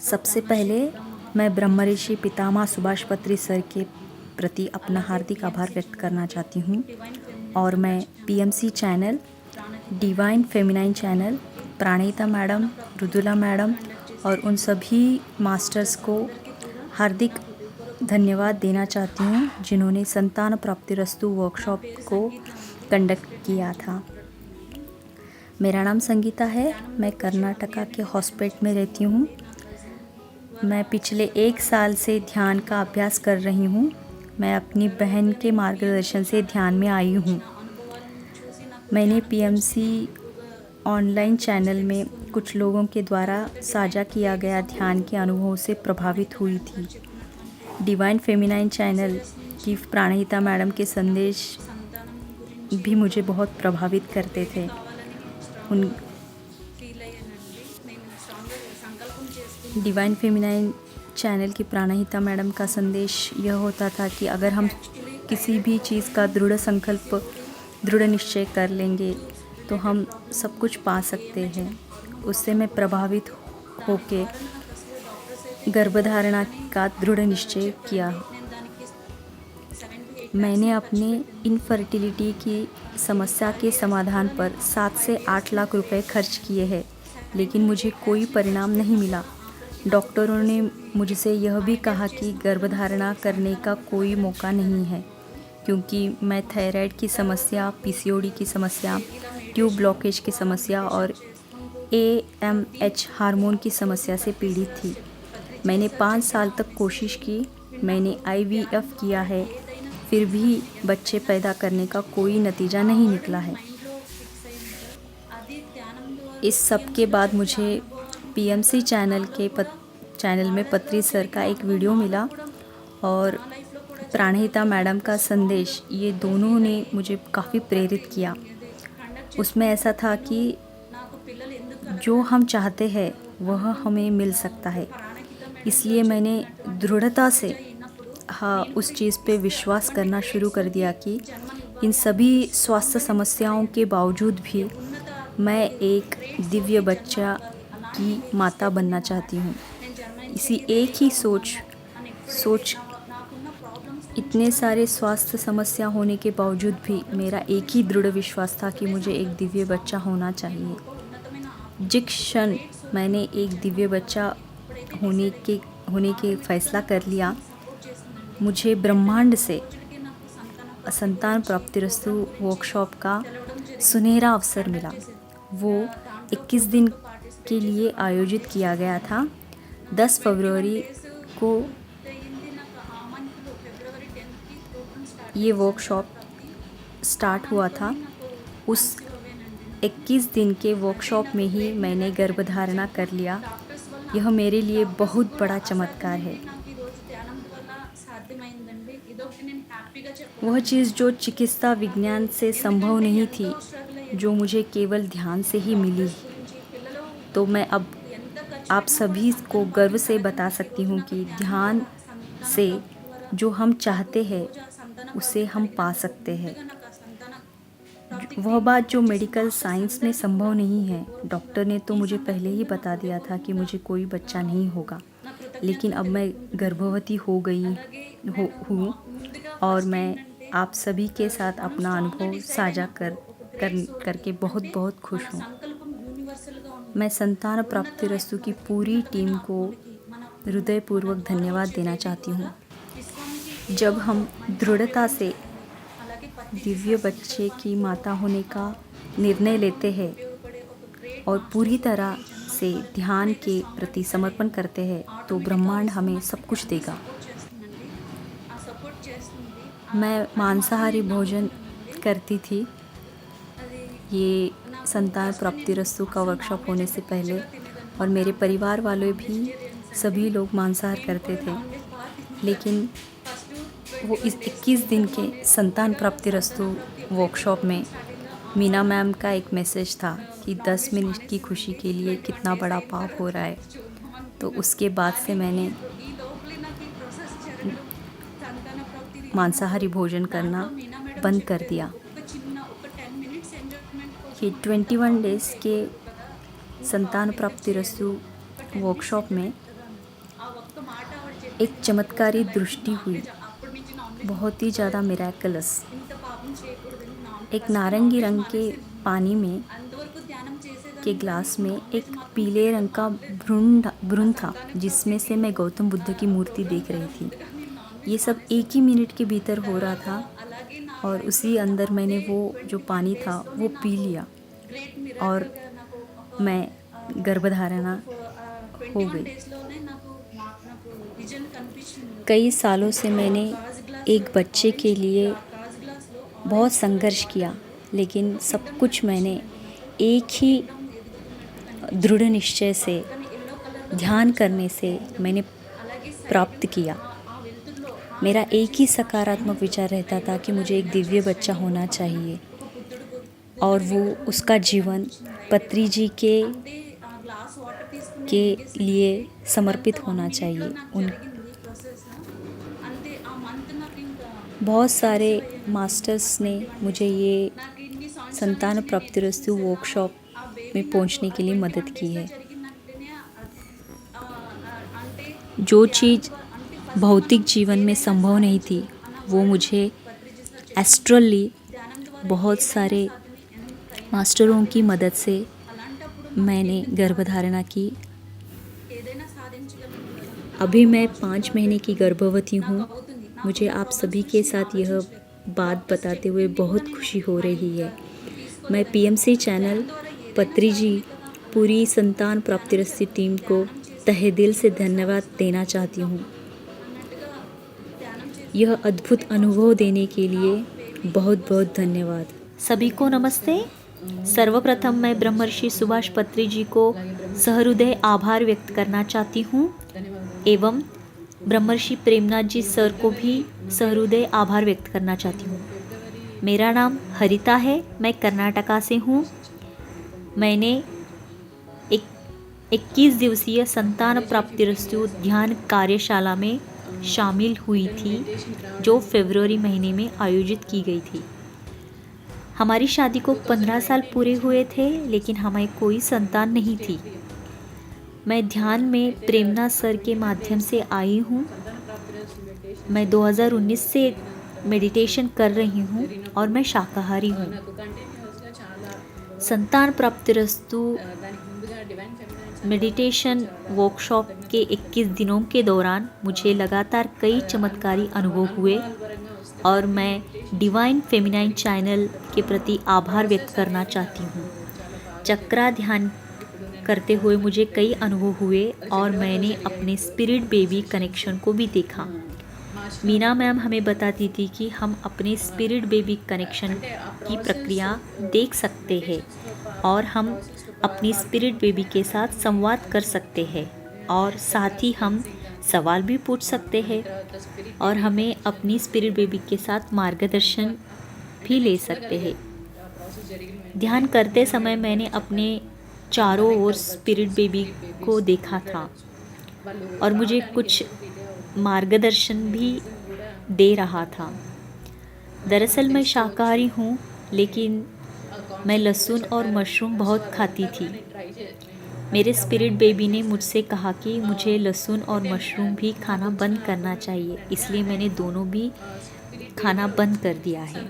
सबसे पहले मैं ब्रह्म ऋषि पितामह सुभाष पत्री सर के प्रति अपना हार्दिक आभार व्यक्त करना चाहती हूँ। और मैं PMC channel, divine feminine channel, Pranita madam, Rudula madam और उन सभी मास्टर्स को हार्दिक धन्यवाद देना चाहती हूँ जिन्होंने संतान प्राप्तिरस्तु वर्कशॉप को कंडक्ट किया था। मेरा नाम संगीता है। मैं कर्नाटका के हॉस्पेट में रहती हूँ। मैं पिछले 1 साल से ध्यान का अभ्यास कर रही हूँ। मैं अपनी बहन के मार्गदर्शन से ध्यान में आई हूँ। मैंने पीएमसी ऑनलाइन चैनल में कुछ लोगों के द्वारा साझा किया गया ध्यान के अनुभव से प्रभावित हुई थी। डिवाइन फेमिनाइन चैनल की प्राणहिता मैडम के संदेश भी मुझे बहुत प्रभावित करते थे। डिवाइन फेमिनाइन चैनल की प्राणहिता मैडम का संदेश यह होता था कि अगर हम किसी भी चीज़ का दृढ़ निश्चय कर लेंगे तो हम सब कुछ पा सकते हैं। उससे मैं प्रभावित होके गर्भधारणा का दृढ़ निश्चय किया। मैंने अपने इनफर्टिलिटी की समस्या के समाधान पर 7 से 8 लाख रुपए खर्च किए हैं, लेकिन मुझे कोई परिणाम नहीं मिला। डॉक्टरों ने मुझसे यह भी कहा कि गर्भधारणा करने का कोई मौका नहीं है, क्योंकि मैं थायराइड की समस्या, पीसीओडी की समस्या, ट्यूब ब्लॉकेज की समस्या और एएमएच हार्मोन की समस्या से पीड़ित थी। मैंने 5 साल तक कोशिश की। मैंने आईवीएफ किया है, फिर भी बच्चे पैदा करने का कोई नतीजा नहीं निकला है। इस सब के बाद मुझे पीएमसी चैनल में पत्री सर का एक वीडियो मिला और प्राणहिता मैडम का संदेश, ये दोनों ने मुझे काफ़ी प्रेरित किया। उसमें ऐसा था कि जो हम चाहते हैं वह हमें मिल सकता है। इसलिए मैंने दृढ़ता से उस चीज़ पे विश्वास करना शुरू कर दिया कि इन सभी स्वास्थ्य समस्याओं के बावजूद भी मैं एक दिव्य बच्चा की माता बनना चाहती हूँ। इसी एक ही सोच इतने सारे स्वास्थ्य समस्या होने के बावजूद भी मेरा एक ही दृढ़ विश्वास था कि मुझे एक दिव्य बच्चा होना चाहिए। जिस क्षण मैंने एक दिव्य बच्चा होने के फैसला कर लिया, मुझे ब्रह्मांड से संतान प्राप्तिरस्तु वर्कशॉप का सुनहरा अवसर मिला। वो 21 दिन के लिए आयोजित किया गया था। 10 फरवरी को ये वर्कशॉप स्टार्ट हुआ था। उस 21 दिन के वर्कशॉप में ही मैंने गर्भधारणा कर लिया। यह मेरे लिए बहुत बड़ा चमत्कार है। वह चीज़ जो चिकित्सा विज्ञान से संभव नहीं थी, जो मुझे केवल ध्यान से ही मिली, तो मैं अब आप सभी को गर्व से बता सकती हूँ कि ध्यान से जो हम चाहते हैं उसे हम पा सकते हैं। वह बात जो मेडिकल साइंस में संभव नहीं है। डॉक्टर ने तो मुझे पहले ही बता दिया था कि मुझे कोई बच्चा नहीं होगा, लेकिन अब मैं गर्भवती हो गई हूँ और मैं आप सभी के साथ अपना अनुभव साझा करके बहुत बहुत खुश हूँ। मैं संतान प्राप्तिरस्तु की पूरी टीम को हृदयपूर्वक धन्यवाद देना चाहती हूँ। जब हम दृढ़ता से दिव्य बच्चे की माता होने का निर्णय लेते हैं और पूरी तरह से ध्यान के प्रति समर्पण करते हैं, तो ब्रह्मांड हमें सब कुछ देगा। मैं मांसाहारी भोजन करती थी ये संतान प्राप्ति रस्तु का वर्कशॉप होने से पहले, और मेरे परिवार वाले भी सभी लोग मांसाहार करते थे। लेकिन वो इस 21 दिन के संतान प्राप्ति रस्तु वर्कशॉप में मीना मैम का एक मैसेज था कि 10 मिनट की खुशी के लिए कितना बड़ा पाप हो रहा है। तो उसके बाद से मैंने मांसाहारी भोजन करना बंद कर दिया। कि 21 डेज़ के संतान प्राप्ति रस्तु वर्कशॉप में एक चमत्कारी दृष्टि हुई, बहुत ही ज़्यादा मिरेकलस। एक नारंगी रंग के पानी में के ग्लास में एक पीले रंग का भ्रूण था, जिसमें से मैं गौतम बुद्ध की मूर्ति देख रही थी। ये सब एक ही मिनट के भीतर हो रहा था, और उसी अंदर मैंने वो जो पानी था वो पी लिया और मैं गर्भधारणा हो गई। कई सालों से मैंने एक बच्चे के लिए बहुत संघर्ष किया, लेकिन सब कुछ मैंने एक ही दृढ़ निश्चय से ध्यान करने से मैंने प्राप्त किया। मेरा एक ही सकारात्मक विचार रहता था कि मुझे एक दिव्य बच्चा होना चाहिए, और वो उसका जीवन पत्री जी के लिए समर्पित होना चाहिए। बहुत सारे मास्टर्स ने मुझे ये संतान प्राप्ति रस्तु वर्कशॉप में पहुंचने के लिए मदद की है। जो चीज़ भौतिक जीवन में संभव नहीं थी, वो मुझे एस्ट्रली बहुत सारे मास्टरों की मदद से मैंने गर्भधारणा की। अभी मैं 5 महीने की गर्भवती हूँ। मुझे आप सभी के साथ यह बात बताते हुए बहुत खुशी हो रही है। मैं पीएमसी चैनल, पत्री जी, पूरी संतान प्राप्ति रस्तु टीम को तहे दिल से धन्यवाद देना चाहती हूँ। यह अद्भुत अनुभव देने के लिए बहुत बहुत धन्यवाद। सभी को नमस्ते। सर्वप्रथम मैं ब्रह्मर्षि सुभाष पत्री जी को सहृदय आभार व्यक्त करना चाहती हूँ, एवं ब्रह्मर्षि प्रेमनाथ जी सर को भी सहृदय आभार व्यक्त करना चाहती हूँ। मेरा नाम हरिता है, मैं कर्नाटका से हूँ। मैंने 21 दिवसीय संतान प्राप्ति रस्तु ध्यान कार्यशाला में शामिल हुई थी, जो फरवरी महीने में आयोजित की गई थी। हमारी शादी को 15 साल पूरे हुए थे, लेकिन हमें कोई संतान नहीं थी। मैं ध्यान में प्रेमनाथ सर के माध्यम से आई हूँ। मैं 2019 से मेडिटेशन कर रही हूँ और मैं शाकाहारी हूँ। संतान प्राप्ति रस्तु मेडिटेशन वर्कशॉप के 21 दिनों के दौरान मुझे लगातार कई चमत्कारी अनुभव हुए, और मैं डिवाइन फेमिनाइन चैनल के प्रति आभार व्यक्त करना चाहती हूँ। चक्रा ध्यान करते हुए मुझे कई अनुभव हुए, और मैंने अपने स्पिरिट बेबी कनेक्शन को भी देखा। मीना मैम हमें बताती थी कि हम अपने स्पिरिट बेबी कनेक्शन की प्रक्रिया देख सकते हैं, और हम अपनी स्पिरिट बेबी के साथ संवाद कर सकते हैं, और साथ ही हम सवाल भी पूछ सकते हैं, और हमें अपनी स्पिरिट बेबी के साथ मार्गदर्शन भी ले सकते हैं। ध्यान करते समय मैंने अपने चारों ओर स्पिरिट बेबी को देखा था, और मुझे कुछ मार्गदर्शन भी दे रहा था। दरअसल मैं शाकाहारी हूँ, लेकिन मैं लहसुन और मशरूम बहुत खाती थी। मेरे स्पिरिट बेबी ने मुझसे कहा कि मुझे लहसुन और मशरूम भी खाना बंद करना चाहिए, इसलिए मैंने दोनों भी खाना बंद कर दिया है।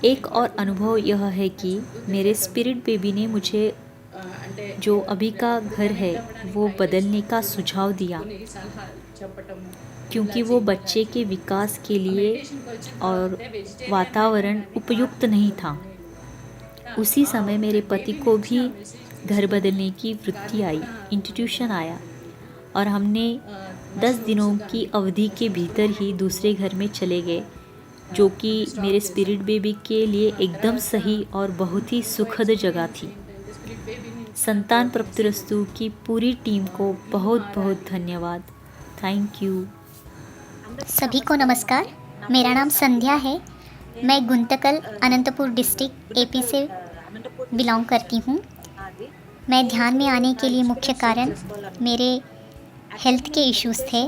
एक और अनुभव यह है कि मेरे स्पिरिट बेबी ने मुझे जो अभी का घर है वो बदलने का सुझाव दिया, क्योंकि वो बच्चे के विकास के लिए और वातावरण उपयुक्त नहीं था। उसी समय मेरे पति को भी घर बदलने की वृत्ति आई, इंट्यूशन आया, और हमने 10 दिनों की अवधि के भीतर ही दूसरे घर में चले गए, जो कि मेरे स्पिरिट बेबी के लिए एकदम सही और बहुत ही सुखद जगह थी। संतान प्राप्तिरस्तु की पूरी टीम को बहुत बहुत धन्यवाद। Thank you. सभी को नमस्कार। मेरा नाम संध्या है। मैं गुंतकल अनंतपुर डिस्ट्रिक्ट एपी से बिलोंग करती हूँ। मैं ध्यान में आने के लिए मुख्य कारण मेरे हेल्थ के इश्यूज़ थे।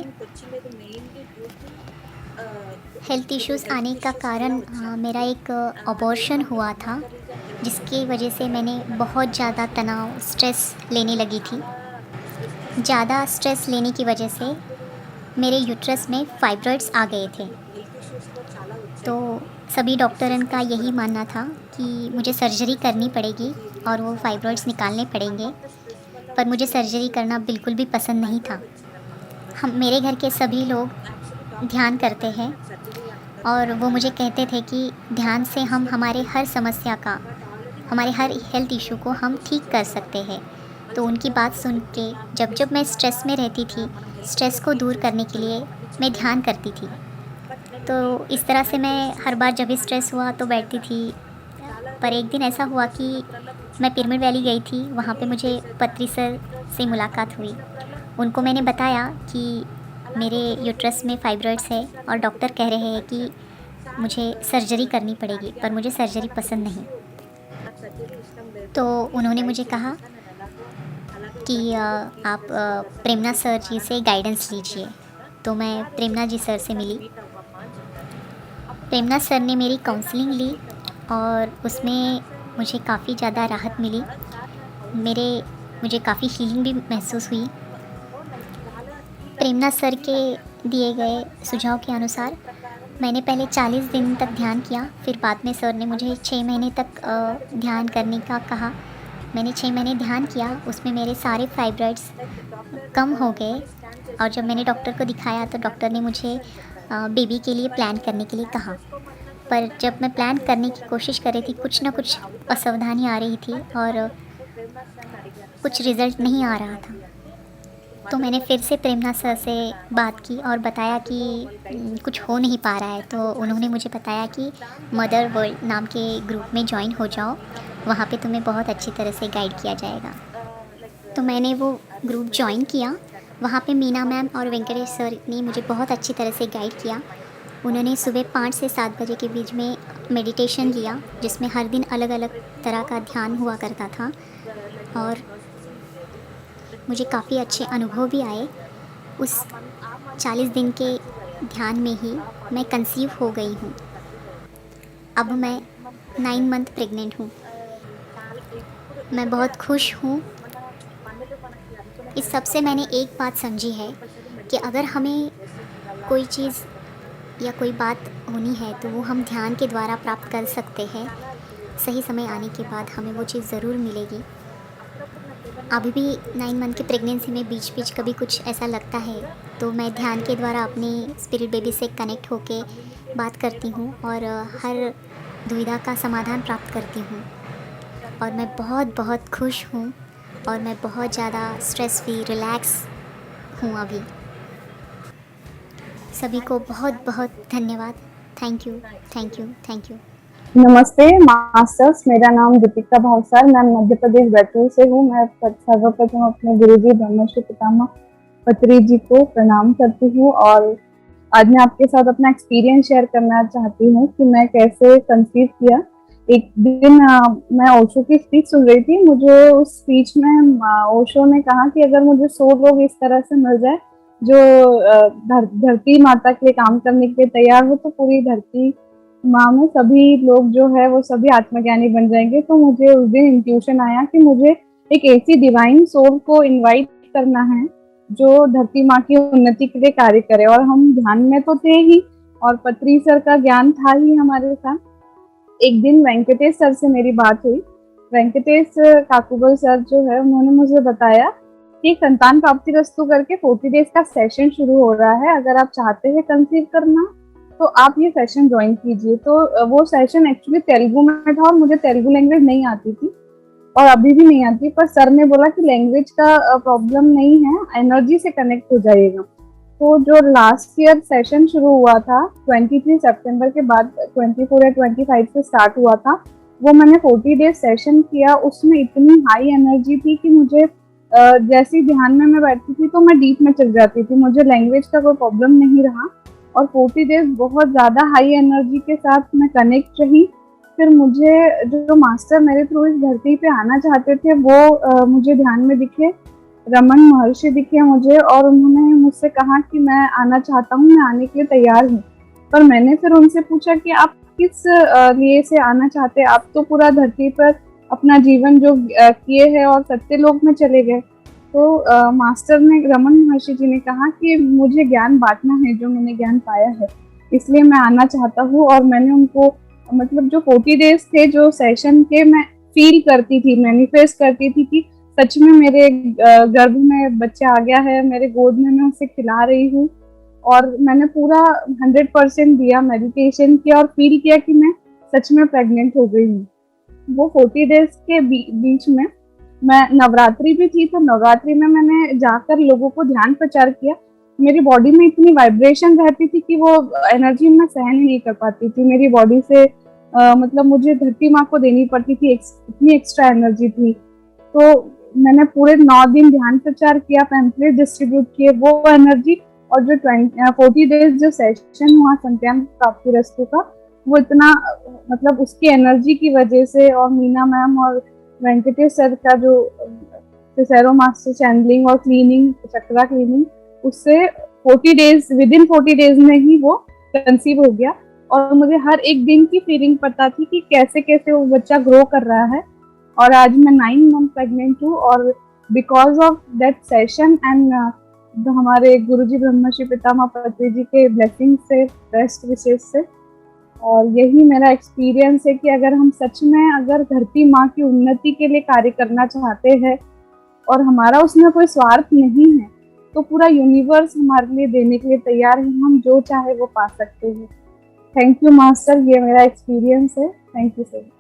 हेल्थ इश्यूज़ आने का कारण मेरा एक अबॉर्शन हुआ था, जिसकी वजह से मैंने बहुत ज़्यादा तनाव स्ट्रेस लेने लगी थी। ज़्यादा स्ट्रेस लेने की वजह से मेरे यूट्रस में फाइब्रॉइड्स आ गए थे। तो सभी डॉक्टरन का यही मानना था कि मुझे सर्जरी करनी पड़ेगी और वो फाइब्रॉइड्स निकालने पड़ेंगे, पर मुझे सर्जरी करना बिल्कुल भी पसंद नहीं था। मेरे घर के सभी लोग ध्यान करते हैं और वो मुझे कहते थे कि ध्यान से हम हमारे हर समस्या का, हमारे हर हेल्थ इशू को हम ठीक कर सकते हैं। तो उनकी बात सुन के जब जब मैं स्ट्रेस में रहती थी, स्ट्रेस को दूर करने के लिए मैं ध्यान करती थी। तो इस तरह से मैं हर बार जब भी स्ट्रेस हुआ तो बैठती थी। पर एक दिन ऐसा हुआ कि मैं पिरामिड वैली गई थी। वहाँ पे मुझे पत्री सर से मुलाकात हुई। उनको मैंने बताया कि मेरे यूट्रस में फाइब्रॉइड्स है और डॉक्टर कह रहे हैं कि मुझे सर्जरी करनी पड़ेगी, पर मुझे सर्जरी पसंद नहीं। तो उन्होंने मुझे कहा कि आप प्रेमना सर जी से गाइडेंस लीजिए। तो मैं प्रेमना जी सर से मिली। प्रेमना सर ने मेरी काउंसलिंग ली और उसमें मुझे काफ़ी ज़्यादा राहत मिली। मुझे काफ़ी हीलिंग भी महसूस हुई। प्रेमना सर के दिए गए सुझाव के अनुसार मैंने पहले 40 दिन तक ध्यान किया। फिर बाद में सर ने मुझे 6 महीने तक ध्यान करने का कहा। मैंने 6 महीने ध्यान किया, उसमें मेरे सारे फाइब्रॉइड्स कम हो गए। और जब मैंने डॉक्टर को दिखाया तो डॉक्टर ने मुझे बेबी के लिए प्लान करने के लिए कहा। पर जब मैं प्लान करने की कोशिश कर रही थी, कुछ ना कुछ असावधानी आ रही थी और कुछ रिज़ल्ट नहीं आ रहा था। तो मैंने फिर से प्रेमना सर से बात की और बताया कि कुछ हो नहीं पा रहा है। तो उन्होंने मुझे बताया कि मदर वर्ल्ड नाम के ग्रुप में ज्वाइन हो जाओ, वहाँ पे तुम्हें बहुत अच्छी तरह से गाइड किया जाएगा। तो मैंने वो ग्रुप ज्वाइन किया। वहाँ पे मीना मैम और वेंकटेश सर ने मुझे बहुत अच्छी तरह से गाइड किया। उन्होंने सुबह 5 से 7 बजे के बीच में मेडिटेशन लिया, जिसमें हर दिन अलग अलग तरह का ध्यान हुआ करता था और मुझे काफ़ी अच्छे अनुभव भी आए। उस 40 दिन के ध्यान में ही मैं कंसीव हो गई हूँ। अब मैं 9 मंथ प्रेग्नेंट हूँ। मैं बहुत खुश हूँ। इस सब से मैंने एक बात समझी है कि अगर हमें कोई चीज़ या कोई बात होनी है तो वो हम ध्यान के द्वारा प्राप्त कर सकते हैं। सही समय आने के बाद हमें वो चीज़ ज़रूर मिलेगी। अभी भी 9 मंथ की प्रेगनेंसी में बीच बीच कभी कुछ ऐसा लगता है तो मैं ध्यान के द्वारा अपने स्पिरिट बेबी से कनेक्ट होके बात करती हूँ और हर दुविधा का समाधान प्राप्त करती हूँ। और मैं बहुत बहुत खुश हूँ और मैं बहुत ज़्यादा स्ट्रेस फ्री रिलैक्स हूँ अभी। सभी को बहुत बहुत धन्यवाद। Thank you, thank you, thank you. नमस्ते मास्टर्स, मेरा नाम दीपिका भावसार, मैं मध्य प्रदेश बैतूल से हूँ। मैं सर्वप्रथम अपने गुरुजी ब्रह्मश्री पितामह पत्री जी को प्रणाम करती हूँ और आज मैं आपके साथ अपना एक्सपीरियंस शेयर करना चाहती हूँ कि मैं कैसे कंसीव किया। एक दिन मैं ओशो की स्पीच सुन रही थी। मुझे उस स्पीच में ओशो ने कहा कि अगर मुझे 100 लोग इस तरह से मिल जाए जो धरती माता के लिए काम करने के लिए तैयार हो, तो पूरी धरती माँ में सभी लोग जो है वो सभी आत्मज्ञानी बन जाएंगे। तो मुझे उस दिन इंट्यूशन आया कि मुझे एक ऐसी डिवाइन सोल को इनवाइट करना है जो धरती माँ की उन्नति के लिए कार्य करे। और हम ध्यान में तो थे ही और पत्री सर का ज्ञान था ही हमारे साथ। एक दिन वेंकटेश सर से मेरी बात हुई। वेंकटेश काकुबल सर जो है उन्होंने मुझे बताया कि संतान प्राप्ति रस्तु करके 40 डेज का सेशन शुरू हो रहा है। अगर आप चाहते हैं कंसीव करना तो आप ये सेशन ज्वाइन कीजिए। तो वो सेशन एक्चुअली तेलुगु में था और मुझे तेलुगु लैंग्वेज नहीं आती थी और अभी भी नहीं आती, पर सर ने बोला कि लैंग्वेज का प्रॉब्लम नहीं है, एनर्जी से कनेक्ट हो जाइएगा। तो जो लास्ट ईयर सेशन शुरू हुआ था 23 सितंबर के बाद 24 या 25 से स्टार्ट हुआ था, वो मैंने 40 डेज सेशन किया। उसमें इतनी हाई एनर्जी थी कि मुझे जैसे ही ध्यान में मैं बैठती थी तो मैं डीप में चल जाती थी, मुझे लैंग्वेज का कोई प्रॉब्लम नहीं रहा। और 40 डेज बहुत ज़्यादा हाई एनर्जी के साथ मैं कनेक्ट रही। फिर मुझे जो मास्टर मेरे थ्रू इस धरती पे आना चाहते थे वो मुझे ध्यान में दिखे, रमन महर्षि दिखे मुझे, और उन्होंने मुझसे कहा कि मैं आना चाहता हूँ, मैं आने के लिए तैयार हूँ। पर मैंने फिर उनसे पूछा कि आप किस लिए से आना चाहते हैं, आप तो पूरा धरती पर अपना जीवन जो किए हैं और सत्यलोक में चले गए। तो मास्टर ने, रमन महर्षि जी ने कहा कि मुझे ज्ञान बांटना है जो मैंने ज्ञान पाया है, इसलिए मैं आना चाहता हूँ। और मैंने उनको मतलब जो 40 डेज थे जो सेशन के, मैं फील करती थी, मैनिफेस्ट करती थी कि सच में मेरे गर्भ में बच्चा आ गया है, मेरे गोद में मैं उसे खिला रही हूँ। और मैंने पूरा 100% दिया, मेडिटेशन किया और फील किया कि मैं सच में प्रेग्नेंट हो गई हूँ। वो 40 डेज के बीच में मैं नवरात्रि भी थी, तो नवरात्रि में मैंने जाकर लोगों को ध्यान प्रचार किया। मेरी बॉडी में इतनी वाइब्रेशन रहती थी कि वो एनर्जी मैं सहन ही नहीं कर पाती थी। मेरी बॉडी से मतलब मुझे धरती माँ को देनी पड़ती थी, इतनी एक्स्ट्रा एनर्जी थी। तो मैंने पूरे 9 दिन ध्यान प्रचार किया, पैम्पलेट डिस्ट्रीब्यूट किए, वो एनर्जी। और जो 40 डेज जो सेशन हुआ संत्यान प्राप्ति रस्तु का, वो इतना मतलब उसकी एनर्जी की वजह से, और मीना मैम और वेंकटेश सर का जो सेरो मास्टर चैनलिंग और क्लीनिंग, चक्रा क्लीनिंग, उससे 40 डेज, विद इन 40 डेज में ही वो कंसीव हो गया। और मुझे हर एक दिन की फीलिंग पता थी कि कैसे कैसे वो बच्चा ग्रो कर रहा है। और आज मैं 9 मंथ प्रेग्नेंट हूँ, और because of that session and हमारे गुरुजी ब्रह्मश्री पितामह पत्री जी के ब्लेसिंग से, बेस्ट विशेष से। और यही मेरा एक्सपीरियंस है कि अगर हम सच में अगर धरती माँ की उन्नति के लिए कार्य करना चाहते हैं और हमारा उसमें कोई स्वार्थ नहीं है, तो पूरा यूनिवर्स हमारे लिए देने के लिए तैयार है, हम जो चाहे वो पा सकते हैं। थैंक यू मास्टर, ये मेरा एक्सपीरियंस है। Thank you so much.